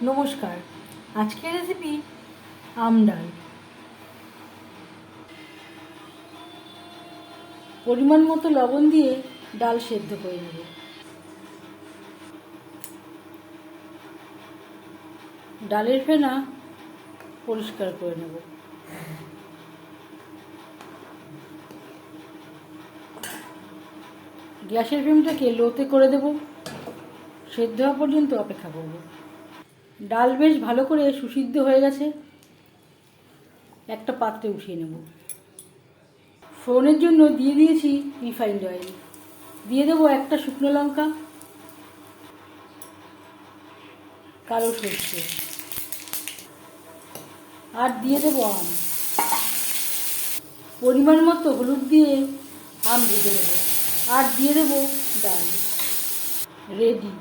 নমস্কার। আজকের রেসিপি আম ডাল। পরিমাণ মতো লবণ দিয়ে ডাল সেদ্ধ করে নেব। ডালের ফেনা পরিষ্কার করে নেব। গ্যাসের ফ্লেমটাকে লোতে করে দেব। সেদ্ধ হওয়া পর্যন্ত অপেক্ষা করব। ডাল বেশ ভালো করে সুসিদ্ধ হয়ে গেছে। একটা পাত্রে উঠিয়ে নেব। ফোড়নের জন্য দিয়ে দিয়েছি রিফাইন্ড অয়েল। দিয়ে দেবো একটা শুকনো লঙ্কা, কালো সর্ষে, আর দিয়ে দেবো আম। পরিমাণ মতো হলুদ দিয়ে আম ভেজে নেব, আর দিয়ে দেবো ডাল। রেডি।